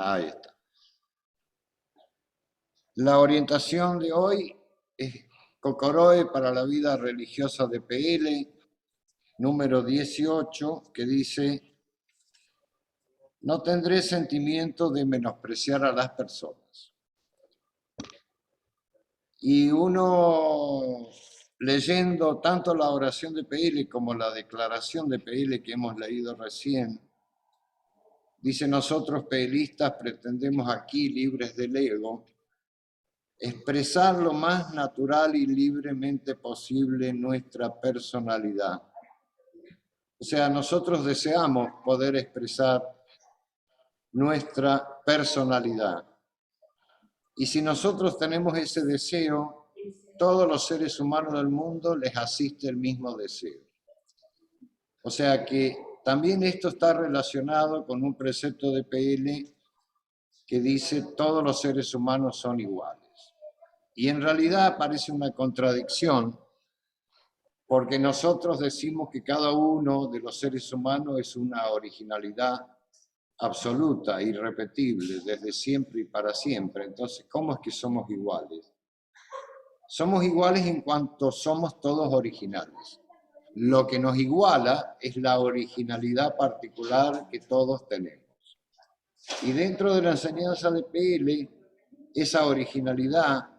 Ahí está. La orientación de hoy es Cocoroe para la vida religiosa de PL, número 18, que dice: no tendré sentimiento de menospreciar a las personas. Y uno, leyendo tanto la oración de PL como la declaración de PL que hemos leído recién, dice: nosotros PListas pretendemos aquí, libres del ego, expresar lo más natural y libremente posible nuestra personalidad. O sea, nosotros deseamos poder expresar nuestra personalidad. Y si nosotros tenemos ese deseo, todos los seres humanos del mundo les asiste el mismo deseo. O sea que también esto está relacionado con un precepto de PL que dice: todos los seres humanos son iguales. Y en realidad parece una contradicción, porque nosotros decimos que cada uno de los seres humanos es una originalidad absoluta, irrepetible, desde siempre y para siempre. Entonces, ¿cómo es que somos iguales? Somos iguales en cuanto somos todos originales. Lo que nos iguala es la originalidad particular que todos tenemos. Y dentro de la enseñanza de PL, esa originalidad,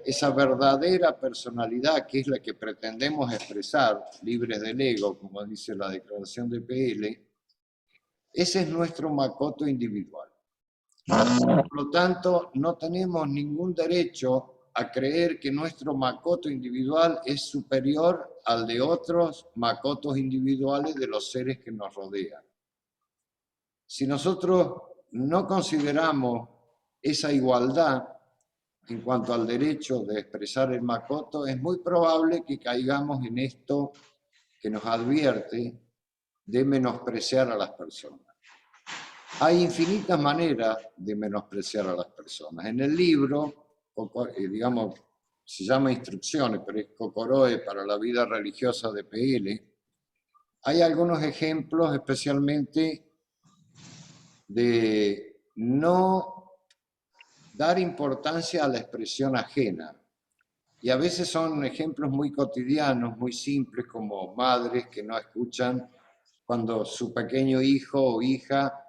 esa verdadera personalidad, que es la que pretendemos expresar, libres del ego, como dice la declaración de PL, ese es nuestro Makoto individual. Por lo tanto, no tenemos ningún derecho a creer que nuestro Makoto individual es superior al de otros Makotos individuales de los seres que nos rodean. Si nosotros no consideramos esa igualdad en cuanto al derecho de expresar el Makoto, es muy probable que caigamos en esto que nos advierte de menospreciar a las personas. Hay infinitas maneras de menospreciar a las personas. En el libro, digamos, se llama Instrucciones, pero es Cocoroe para la vida religiosa de PL, hay algunos ejemplos especialmente de no dar importancia a la expresión ajena. Y a veces son ejemplos muy cotidianos, muy simples, como madres que no escuchan cuando su pequeño hijo o hija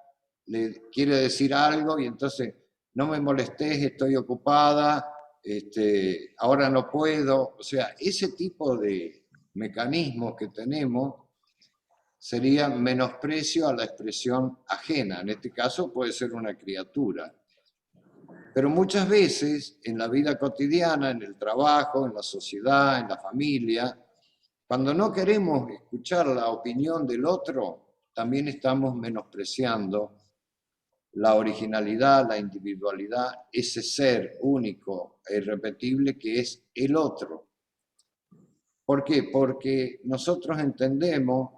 le quiere decir algo y entonces: no me molestes, estoy ocupada, ahora no puedo. O sea, ese tipo de mecanismos que tenemos sería menosprecio a la expresión ajena. En este caso puede ser una criatura. Pero muchas veces en la vida cotidiana, en el trabajo, en la sociedad, en la familia, cuando no queremos escuchar la opinión del otro, también estamos menospreciando la originalidad, la individualidad, ese ser único e irrepetible que es el otro. ¿Por qué? Porque nosotros entendemos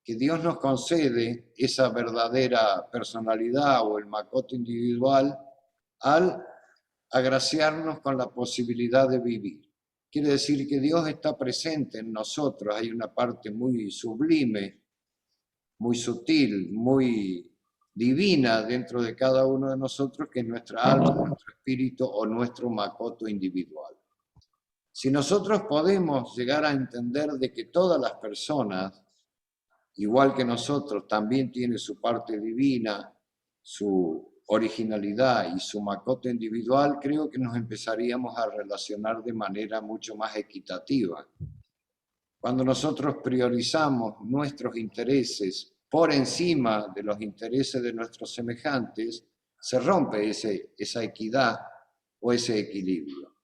que Dios nos concede esa verdadera personalidad o el Makoto individual al agraciarnos con la posibilidad de vivir. Quiere decir que Dios está presente en nosotros. Hay una parte muy sublime, muy sutil, muy divina dentro de cada uno de nosotros, que es nuestra alma, nuestro espíritu o nuestro Makoto individual. Si nosotros podemos llegar a entender de que todas las personas, igual que nosotros, también tienen su parte divina, su originalidad y su Makoto individual, creo que nos empezaríamos a relacionar de manera mucho más equitativa. Cuando nosotros priorizamos nuestros intereses por encima de los intereses de nuestros semejantes, se rompe esa equidad o ese equilibrio.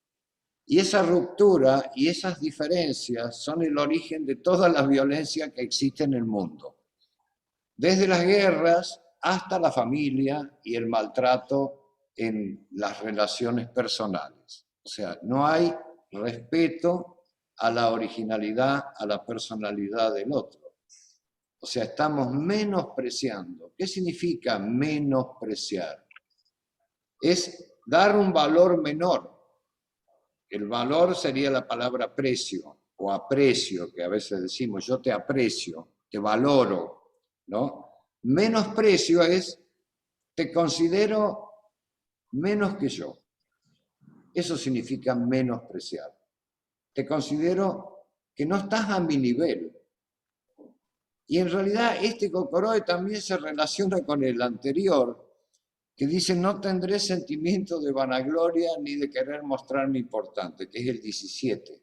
Y esa ruptura y esas diferencias son el origen de toda la violencia que existe en el mundo. Desde las guerras hasta la familia y el maltrato en las relaciones personales. O sea, no hay respeto a la originalidad, a la personalidad del otro. O sea, estamos menospreciando. ¿Qué significa menospreciar? Es dar un valor menor. El valor sería la palabra precio o aprecio, que a veces decimos: yo te aprecio, te valoro, ¿no? Menosprecio es te considero menos que yo. Eso significa menospreciar. Te considero que no estás a mi nivel. Y en realidad este Kokoroe también se relaciona con el anterior, que dice no tendré sentimiento de vanagloria ni de querer mostrarme importante, que es el 17,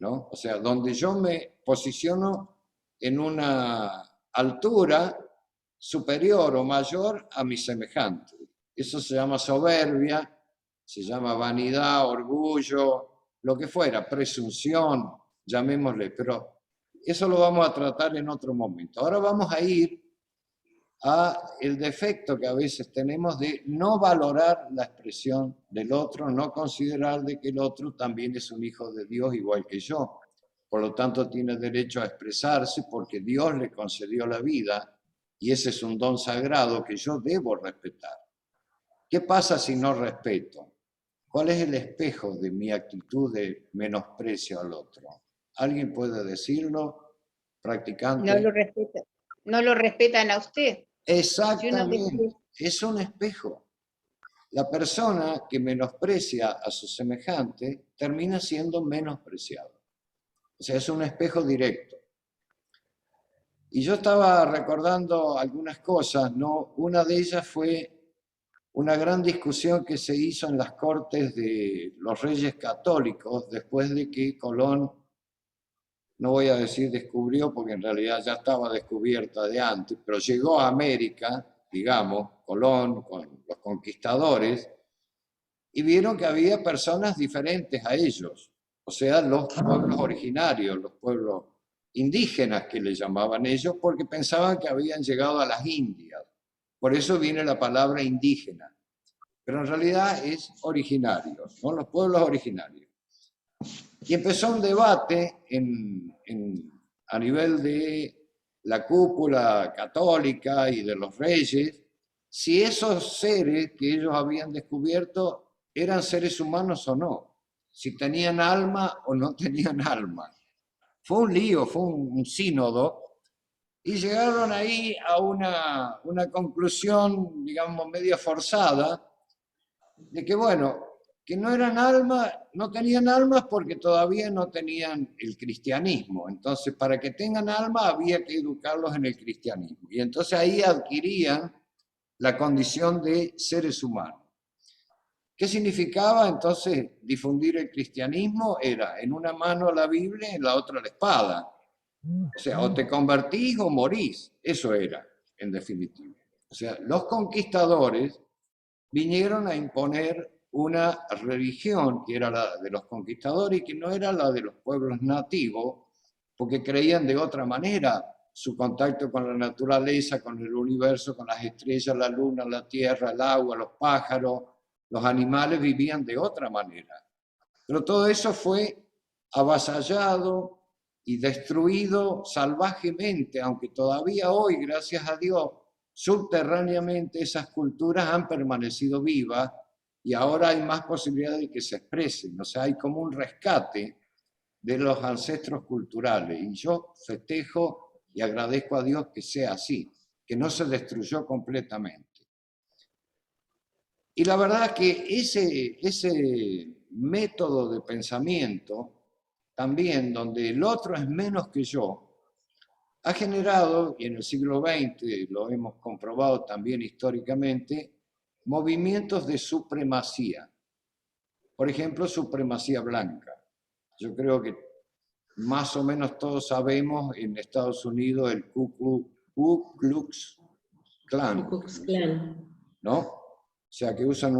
¿no? O sea, donde yo me posiciono en una altura superior o mayor a mi semejante. Eso se llama soberbia, se llama vanidad, orgullo, lo que fuera, presunción, llamémosle, pero eso lo vamos a tratar en otro momento. Ahora vamos a ir a el defecto que a veces tenemos de no valorar la expresión del otro, no considerar de que el otro también es un hijo de Dios igual que yo. Por lo tanto, tiene derecho a expresarse porque Dios le concedió la vida y ese es un don sagrado que yo debo respetar. ¿Qué pasa si no respeto? ¿Cuál es el espejo de mi actitud de menosprecio al otro? ¿Alguien puede decirlo, No practicante? lo respetan, no lo respetan a usted. Si uno Exactamente, es un espejo. La persona que menosprecia a su semejante termina siendo menospreciado. O sea, es un espejo directo. Y yo estaba recordando algunas cosas, ¿no? Una de ellas fue una gran discusión que se hizo en las cortes de los reyes católicos después de que Colón, no voy a decir descubrió porque en realidad ya estaba descubierta de antes, pero llegó a América, digamos, Colón con los conquistadores, y vieron que había personas diferentes a ellos, o sea, los pueblos originarios, los pueblos indígenas que le llamaban ellos, porque pensaban que habían llegado a las Indias. Por eso viene la palabra indígena, pero en realidad es originario, ¿no? Los pueblos originarios. Y empezó un debate a nivel de la cúpula católica y de los reyes, si esos seres que ellos habían descubierto eran seres humanos o no, si tenían alma o no tenían alma. Fue un lío, fue un sínodo, y llegaron ahí a una conclusión, digamos, media forzada, de que, bueno, que no eran almas, no tenían almas porque todavía no tenían el cristianismo. Entonces, para que tengan alma había que educarlos en el cristianismo. Y entonces ahí adquirían la condición de seres humanos. ¿Qué significaba entonces difundir el cristianismo? Era en una mano la Biblia y en la otra la espada. O sea, o te convertís o morís. Eso era, en definitiva. O sea, los conquistadores vinieron a imponer una religión que era la de los conquistadores y que no era la de los pueblos nativos, porque creían de otra manera su contacto con la naturaleza, con el universo, con las estrellas, la luna, la tierra, el agua, los pájaros, los animales vivían de otra manera. Pero todo eso fue avasallado y destruido salvajemente, aunque todavía hoy, gracias a Dios, subterráneamente esas culturas han permanecido vivas y ahora hay más posibilidad de que se expresen. O sea, hay como un rescate de los ancestros culturales. Y yo festejo y agradezco a Dios que sea así, que no se destruyó completamente. Y la verdad que ese método de pensamiento, también donde el otro es menos que yo, ha generado, y en el siglo XX lo hemos comprobado también históricamente, movimientos de supremacía. Por ejemplo, supremacía blanca. Yo creo que más o menos todos sabemos en Estados Unidos el Ku Klux Klan, Ku Klux Klan. ¿no? O sea, que usan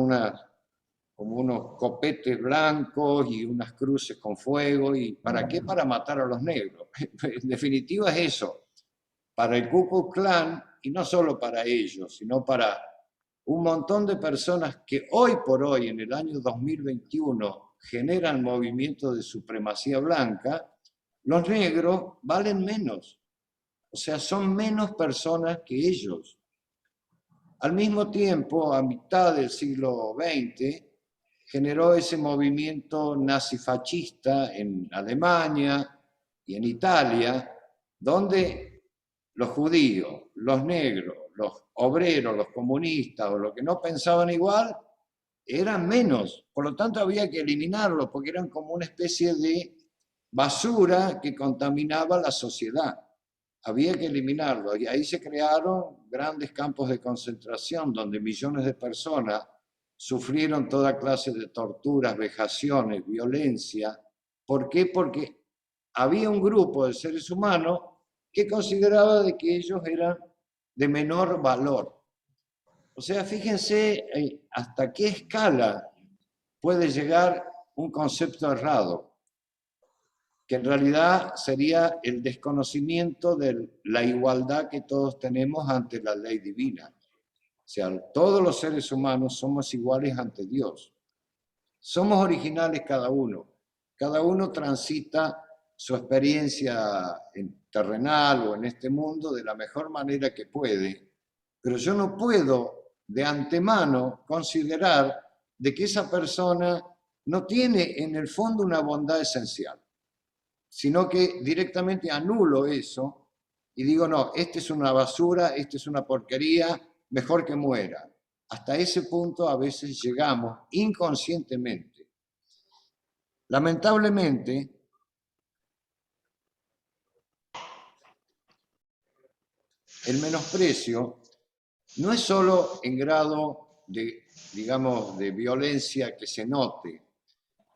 como unos copetes blancos y unas cruces con fuego. ¿Y para qué? Para matar a los negros. En definitiva es eso. Para el Ku Klux Klan, y no solo para ellos, sino para un montón de personas que hoy por hoy, en el año 2021, generan movimientos de supremacía blanca, los negros valen menos. O sea, son menos personas que ellos. Al mismo tiempo, a mitad del siglo XX, generó ese movimiento nazifascista en Alemania y en Italia, donde los judíos, los negros, los obreros, los comunistas o los que no pensaban igual, eran menos. Por lo tanto, había que eliminarlos porque eran como una especie de basura que contaminaba la sociedad. Había que eliminarlos. Y ahí se crearon grandes campos de concentración donde millones de personas sufrieron toda clase de torturas, vejaciones, violencia. ¿Por qué? Porque había un grupo de seres humanos que consideraba de que ellos eran de menor valor. O sea, fíjense hasta qué escala puede llegar un concepto errado, que en realidad sería el desconocimiento de la igualdad que todos tenemos ante la ley divina. O sea, todos los seres humanos somos iguales ante Dios. Somos originales cada uno. Cada uno transita su experiencia terrenal o en este mundo de la mejor manera que puede, pero yo no puedo de antemano considerar de que esa persona no tiene en el fondo una bondad esencial, sino que directamente anulo eso y digo, no, este es una basura, este es una porquería, mejor que muera. Hasta ese punto a veces llegamos inconscientemente. Lamentablemente, el menosprecio no es solo en grado de, digamos, de violencia que se note.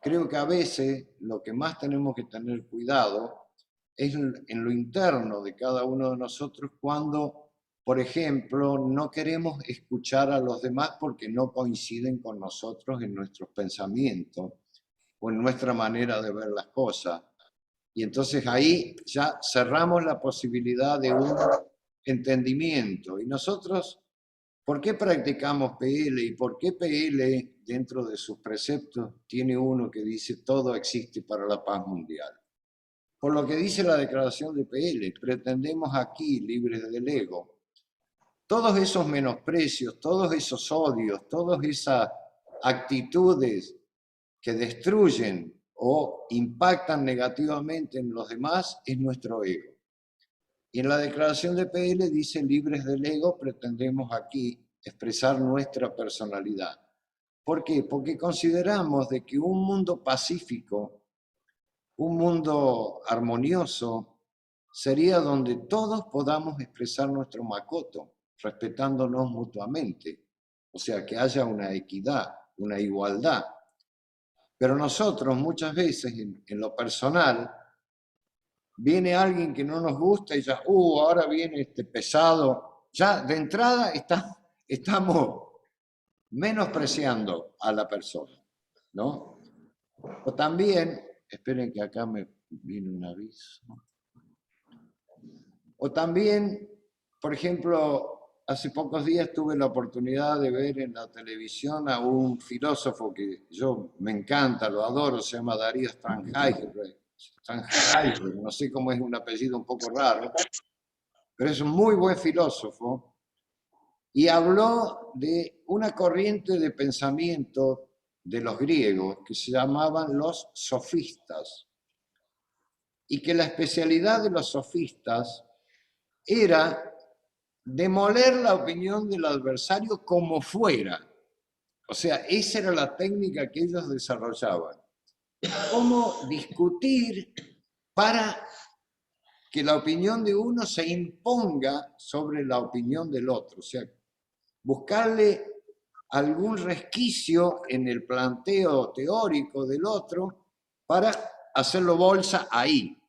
Creo que a veces lo que más tenemos que tener cuidado es en lo interno de cada uno de nosotros cuando, por ejemplo, no queremos escuchar a los demás porque no coinciden con nosotros en nuestros pensamientos o en nuestra manera de ver las cosas. Y entonces ahí ya cerramos la posibilidad de un entendimiento. Y nosotros, ¿por qué practicamos PL? ¿Y por qué PL, dentro de sus preceptos, tiene uno que dice todo existe para la paz mundial? Por lo que dice la declaración de PL, pretendemos aquí, libres del ego, todos esos menosprecios, todos esos odios, todas esas actitudes que destruyen o impactan negativamente en los demás, es nuestro ego. Y en la declaración de PL dice, libres del ego, pretendemos aquí expresar nuestra personalidad. ¿Por qué? Porque consideramos de que un mundo pacífico, un mundo armonioso, sería donde todos podamos expresar nuestro makoto, respetándonos mutuamente. O sea, que haya una equidad, una igualdad. Pero nosotros muchas veces, en lo personal, viene alguien que no nos gusta y ya, ahora viene este pesado. Ya de entrada estamos menospreciando a la persona, ¿no? O también, esperen que acá me viene un aviso. O también, por ejemplo, hace pocos días tuve la oportunidad de ver en la televisión a un filósofo que yo me encanta, lo adoro, se llama Darío Strungheimer, no sé cómo es un apellido un poco raro, pero es un muy buen filósofo, y habló de una corriente de pensamiento de los griegos que se llamaban los sofistas, y que la especialidad de los sofistas era demoler la opinión del adversario como fuera. O sea, esa era la técnica que ellos desarrollaban. Cómo discutir para que la opinión de uno se imponga sobre la opinión del otro. O sea, buscarle algún resquicio en el planteo teórico del otro para hacerlo bolsa ahí,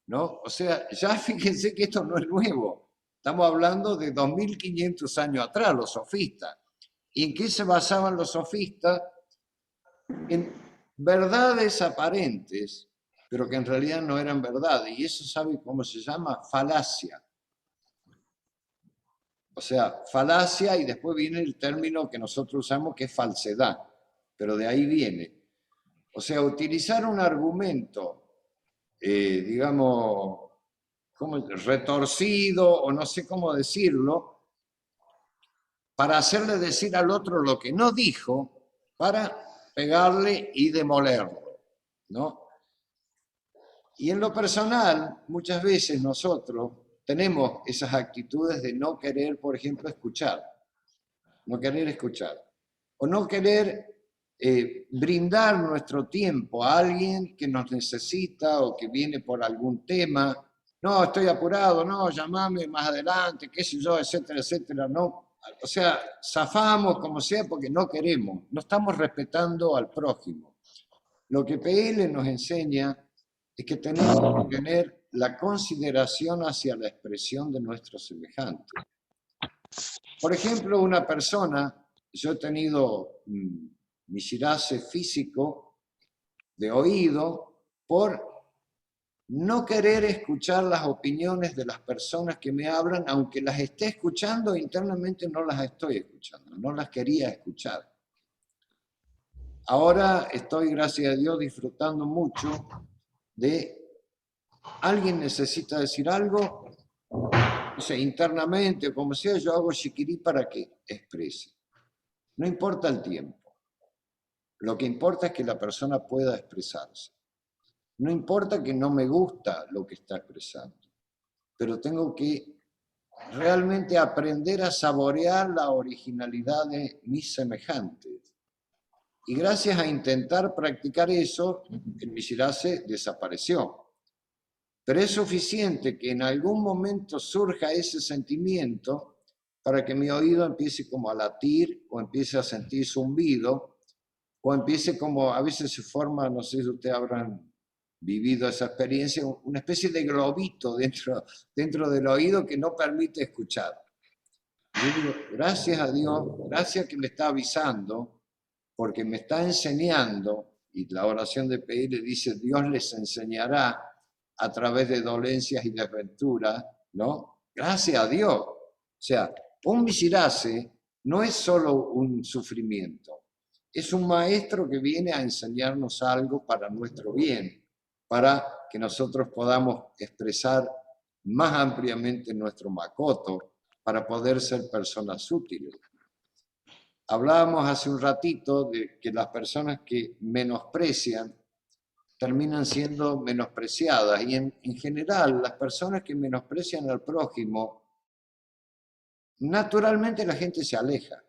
¿no? O sea, ya fíjense que esto no es nuevo. Estamos hablando de 2500 años atrás, los sofistas. ¿Y en qué se basaban los sofistas? En verdades aparentes, pero que en realidad no eran verdades. Y eso, ¿sabe cómo se llama? Falacia. O sea, falacia, y después viene el término que nosotros usamos que es falsedad, pero de ahí viene. O sea, utilizar un argumento, digamos, retorcido o no sé cómo decirlo, para hacerle decir al otro lo que no dijo, para pegarle y demolerlo, ¿no? Y en lo personal, muchas veces nosotros tenemos esas actitudes de no querer, por ejemplo, escuchar. No querer escuchar. O no querer brindar nuestro tiempo a alguien que nos necesita o que viene por algún tema. No, estoy apurado, no, llamame más adelante, qué sé yo, etcétera, etcétera. No, o sea, zafamos como sea porque no queremos, no estamos respetando al prójimo. Lo que PL nos enseña es que tenemos que tener la consideración hacia la expresión de nuestro semejante. Por ejemplo, una persona, yo he tenido misirase físico de oído por no querer escuchar las opiniones de las personas que me hablan, aunque las esté escuchando, internamente no las estoy escuchando, no las quería escuchar. Ahora estoy, gracias a Dios, disfrutando mucho de alguien necesita decir algo, o sea, internamente o como sea, yo hago chiquirí para que exprese. No importa el tiempo. Lo que importa es que la persona pueda expresarse. No importa que no me gusta lo que está expresando, pero tengo que realmente aprender a saborear la originalidad de mis semejantes. Y gracias a intentar practicar eso, el misirase desapareció. Pero es suficiente que en algún momento surja ese sentimiento para que mi oído empiece como a latir o empiece a sentir zumbido o empiece como, a veces se forma, no sé si ustedes habrán vivido esa experiencia, una especie de globito dentro del oído que no permite escuchar. Yo digo, gracias a Dios, gracias que me está avisando, porque me está enseñando, y la oración de PL dice, Dios les enseñará a través de dolencias y desventuras, ¿no? Gracias a Dios. O sea, un misirase no es solo un sufrimiento, es un maestro que viene a enseñarnos algo para nuestro bien, para que nosotros podamos expresar más ampliamente nuestro makoto, para poder ser personas útiles. Hablábamos hace un ratito de que las personas que menosprecian terminan siendo menospreciadas y en general las personas que menosprecian al prójimo, naturalmente la gente se aleja.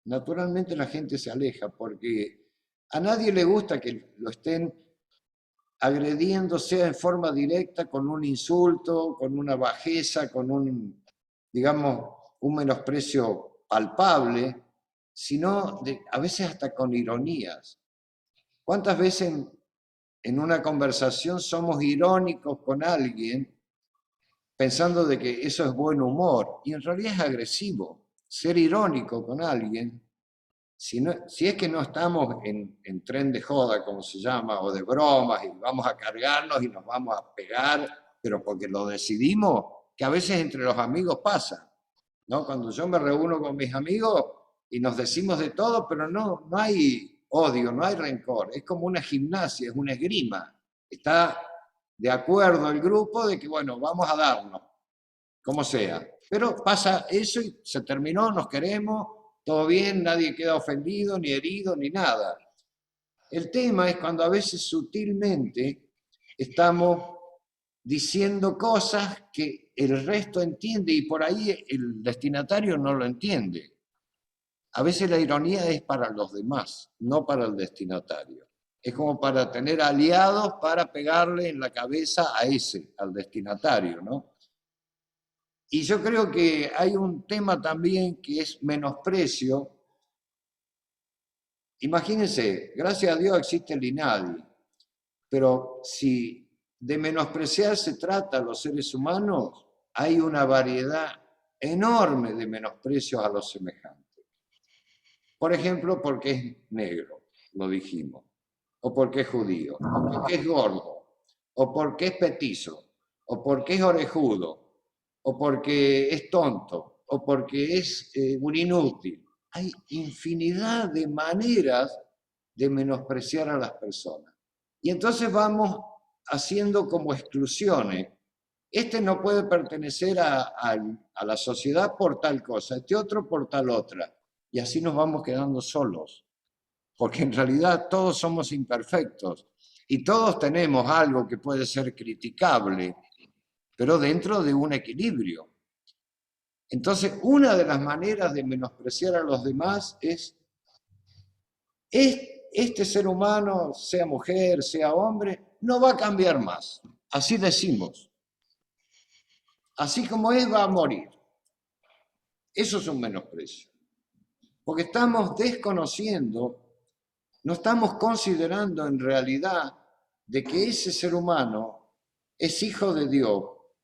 Naturalmente la gente se aleja porque a nadie le gusta que lo estén agrediendo, sea en forma directa, con un insulto, con una bajeza, con un, digamos, un menosprecio palpable, sino a veces hasta con ironías. ¿Cuántas veces en una conversación somos irónicos con alguien pensando de que eso es buen humor? Y en realidad es agresivo. Ser irónico con alguien, si es que no estamos en tren de joda, como se llama, o de bromas, y vamos a cargarnos y nos vamos a pegar, pero porque lo decidimos, que a veces entre los amigos pasa, ¿no? Cuando yo me reúno con mis amigos y nos decimos de todo, pero no hay odio, no hay rencor, es como una gimnasia, es una esgrima. Está de acuerdo el grupo de que, bueno, vamos a darnos, como sea. Pero pasa eso y se terminó, nos queremos, todo bien, nadie queda ofendido, ni herido, ni nada. El tema es cuando a veces sutilmente estamos diciendo cosas que el resto entiende y por ahí el destinatario no lo entiende. A veces la ironía es para los demás, no para el destinatario. Es como para tener aliados para pegarle en la cabeza a ese, al destinatario, ¿no? Y yo creo que hay un tema también que es menosprecio. Imagínense, gracias a Dios existe el INADI, pero si de menospreciar se trata a los seres humanos, hay una variedad enorme de menosprecios a los semejantes. Por ejemplo, porque es negro, lo dijimos, o porque es judío, o porque es gordo, o porque es petizo, o porque es orejudo, o porque es tonto, o porque es un inútil. Hay infinidad de maneras de menospreciar a las personas. Y entonces vamos haciendo como exclusiones. Este no puede pertenecer a la sociedad por tal cosa, este otro por tal otra. Y así nos vamos quedando solos. Porque en realidad todos somos imperfectos y todos tenemos algo que puede ser criticable, pero dentro de un equilibrio. Entonces, una de las maneras de menospreciar a los demás es este ser humano, sea mujer, sea hombre, no va a cambiar más. Así decimos. Así como es, va a morir. Eso es un menosprecio. Porque estamos desconociendo, no estamos considerando en realidad de que ese ser humano es hijo de Dios,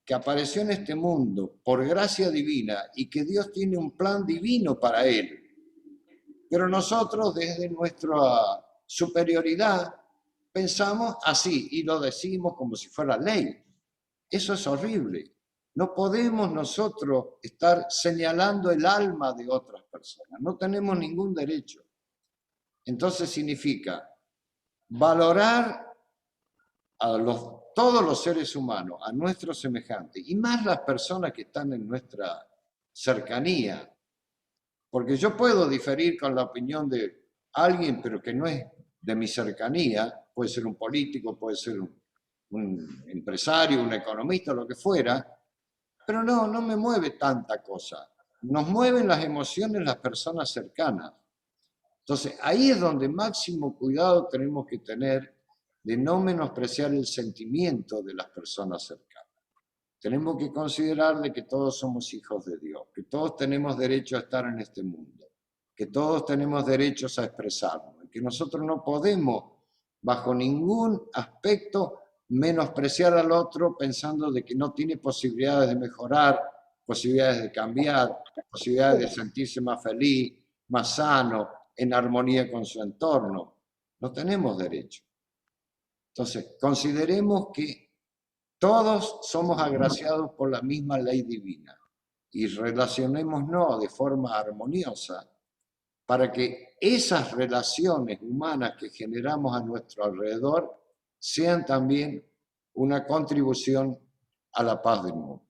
que apareció en este mundo por gracia divina y que Dios tiene un plan divino para él. Pero nosotros desde nuestra superioridad pensamos así y lo decimos como si fuera ley. Eso es horrible. No podemos nosotros estar señalando el alma de otras personas. No tenemos ningún derecho. Entonces significa valorar a todos los seres humanos, a nuestros semejantes, y más las personas que están en nuestra cercanía. Porque yo puedo diferir con la opinión de alguien, pero que no es de mi cercanía, puede ser un político, puede ser un empresario, un economista, lo que fuera, pero no me mueve tanta cosa. Nos mueven las emociones las personas cercanas. Entonces, ahí es donde máximo cuidado tenemos que tener de no menospreciar el sentimiento de las personas cercanas. Tenemos que considerar de que todos somos hijos de Dios, que todos tenemos derecho a estar en este mundo, que todos tenemos derechos a expresarnos, que nosotros no podemos, bajo ningún aspecto, menospreciar al otro pensando de que no tiene posibilidades de mejorar, posibilidades de cambiar, posibilidades de sentirse más feliz, más sano, en armonía con su entorno. No tenemos derecho. Entonces, consideremos que todos somos agraciados por la misma ley divina y relacionémonos de forma armoniosa para que esas relaciones humanas que generamos a nuestro alrededor sean también una contribución a la paz del mundo.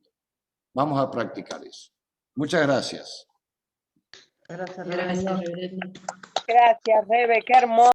Vamos a practicar eso. Muchas gracias. Gracias, Rebe, qué hermoso.